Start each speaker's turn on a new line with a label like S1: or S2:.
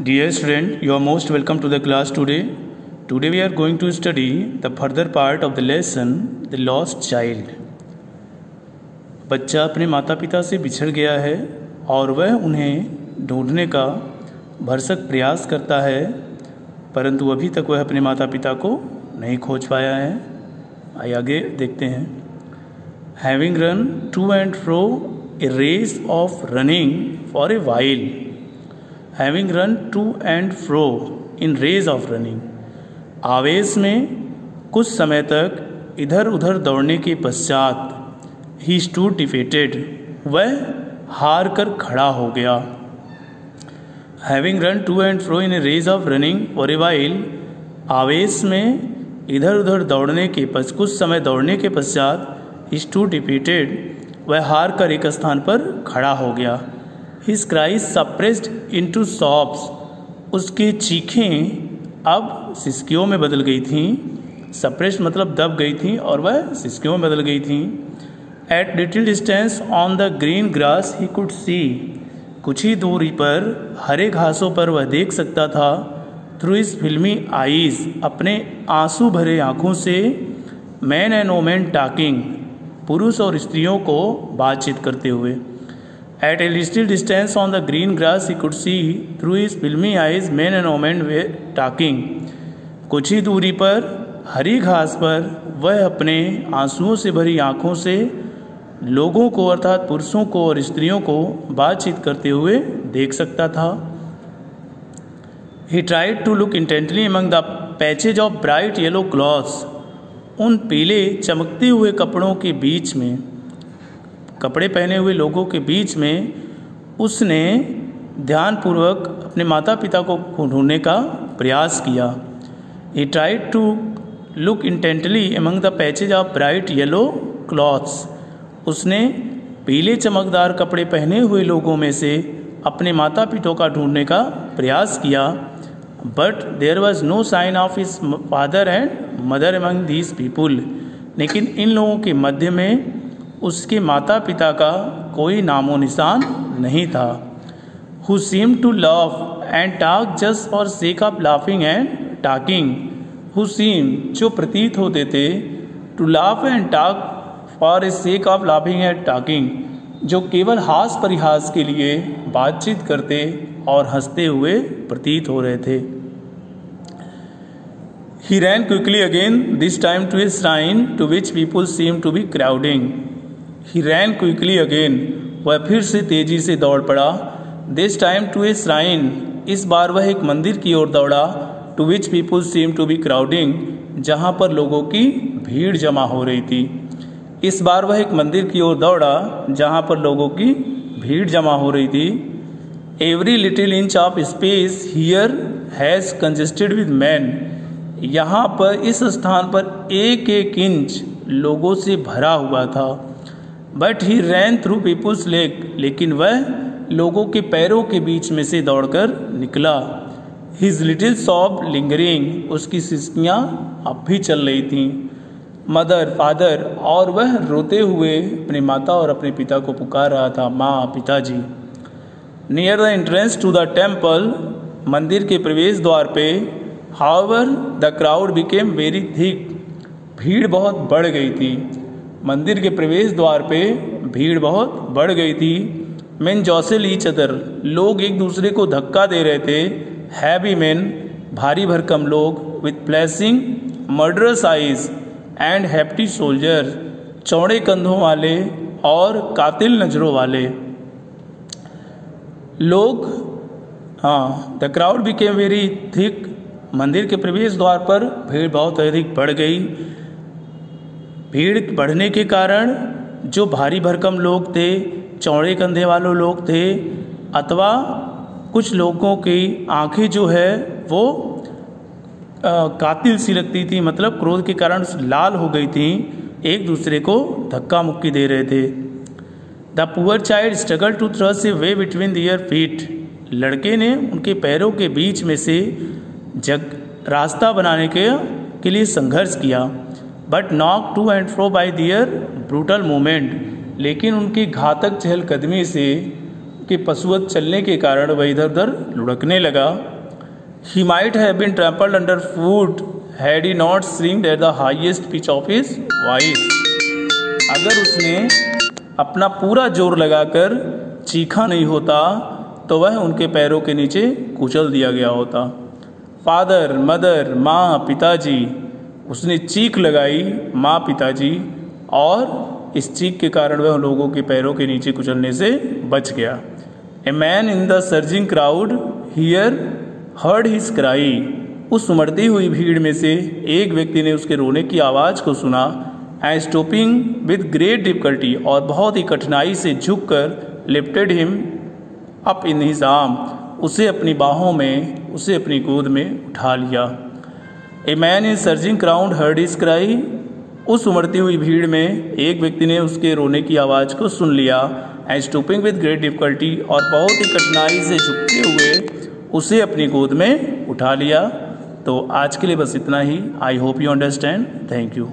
S1: Dear student, you are most welcome to the class today. Today we are going to study the further part of the lesson, The Lost Child. बच्चा अपने माता पिता से बिछड़ गया है और वह उन्हें ढूंढने का भरसक प्रयास करता है, परंतु अभी तक वह अपने माता पिता को नहीं खोज पाया है। आइए आगे देखते हैं। Having run to and fro a race of running for a while. Having run to and fro in race of running. आवेश में कुछ समय तक इधर उधर दौड़ने के पश्चात he stood defeated. वह हार कर खड़ा हो गया। Having run to and fro in a race of running for a while. आवेश में इधर उधर दौड़ने के कुछ समय दौड़ने के पश्चात he stood defeated. वह हार कर एक स्थान पर खड़ा हो गया। His cries suppressed into sobs. उसकी चीखें अब सिसकियों में बदल गई थीं। Suppressed मतलब दब गई थीं और वह सिसकियों में बदल गई थीं। At little distance on the green grass he could see. कुछ ही दूरी पर हरे घासों पर वह देख सकता था। Through his filmy eyes, अपने आंसू भरे आँखों से men and women talking, पुरुष और स्त्रियों को बातचीत करते हुए। At a little distance on the green grass he could see through his filmy eyes men and women were talking. कुछ ही दूरी पर हरी घास पर वह अपने आंसुओं से भरी आंखों से लोगों को अर्थात पुरुषों को और स्त्रियों को बातचीत करते हुए देख सकता था। He tried to look intently among the patches of bright yellow cloths. उन पीले चमकते हुए कपड़ों के बीच में, कपड़े पहने हुए लोगों के बीच में उसने ध्यानपूर्वक अपने माता पिता को ढूंढने का प्रयास किया। He tried to look intently among the patches of bright yellow cloths. उसने पीले चमकदार कपड़े पहने हुए लोगों में से अपने माता पिता का ढूंढने का प्रयास किया। But there was no sign of his father and mother among these people. लेकिन इन लोगों के मध्य में उसके माता पिता का कोई नामो निशान नहीं था। Who seemed to laugh and talk just for sake of laughing and talking. Who seemed जो प्रतीत होते थे to laugh and talk for a sake of laughing and talking, जो केवल हास परिहास के लिए बातचीत करते और हंसते हुए प्रतीत हो रहे थे। He ran quickly again, this time to a shrine to which people seemed to be crowding. He ran quickly again. वह फिर से तेजी से दौड़ पड़ा। This time to a shrine. इस बार वह एक मंदिर की ओर दौड़ा। To which people seemed to be crowding. जहाँ पर लोगों की भीड़ जमा हो रही थी। इस बार वह एक मंदिर की ओर दौड़ा जहाँ पर लोगों की भीड़ जमा हो रही थी। Every little inch of space here has congested with men. यहाँ पर इस स्थान पर एक एक इंच लोगों से भरा हुआ था। But he ran through people's leg. लेकिन वह लोगों के पैरों के बीच में से दौड़कर निकला। His little sob lingering. उसकी सिसकियाँ अब भी चल रही थीं। Mother father. और वह रोते हुए अपनी माता और अपने पिता को पुकार रहा था, माँ पिताजी। Near the entrance to the temple. मंदिर के प्रवेश द्वार पे however the crowd became very thick. भीड़ बहुत बढ़ गई थी। मंदिर के प्रवेश द्वार पे भीड़ बहुत बढ़ गई थी। Men jostled each other. लोग एक दूसरे को धक्का दे रहे थे। Heavy men. भारी भरकम लोग. With flashing murderous eyes and hefty shoulder. चौड़े कंधों वाले और कातिल नजरों वाले लोग। The crowd became very thick. मंदिर के प्रवेश द्वार पर भीड़ बहुत अधिक बढ़ गई। भीड़ बढ़ने के कारण जो भारी भरकम लोग थे, चौड़े कंधे वाले लोग थे, अथवा कुछ लोगों की आंखें जो है वो कातिल सी लगती थी, मतलब क्रोध के कारण लाल हो गई थी, एक दूसरे को धक्का मुक्की दे रहे थे। The poor child struggle to thrust a way between their feet. लड़के ने उनके पैरों के बीच में से रास्ता बनाने के लिए संघर्ष किया। But knock to and fro by their brutal movement. लेकिन उनकी घातक चहलकदमी से के पशुवत चलने के कारण वह इधर उधर लुढ़कने लगा। He might have been trampled under foot had he not screamed at the highest pitch of his voice. अगर उसने अपना पूरा जोर लगाकर चीखा नहीं होता तो वह उनके पैरों के नीचे कुचल दिया गया होता। फादर, मदर, माँ, पिताजी, उसने चीख लगाई माँ पिताजी, और इस चीख के कारण वह लोगों के पैरों के नीचे कुचलने से बच गया। A man in the surging crowd here heard his cry. उस उमड़ती हुई भीड़ में से एक व्यक्ति ने उसके रोने की आवाज़ को सुना। And stopping with great difficulty, और बहुत ही कठिनाई से झुककर lifted him up in his arm, उसे अपनी बाहों में, उसे अपनी गोद में उठा लिया। A man in surging crowd heard his cry. उस उमड़ती हुई भीड़ में एक व्यक्ति ने उसके रोने की आवाज़ को सुन लिया। And stooping with great difficulty, और बहुत ही कठिनाई से झुकते हुए उसे अपनी गोद में उठा लिया। तो आज के लिए बस इतना ही। I hope you understand. Thank you.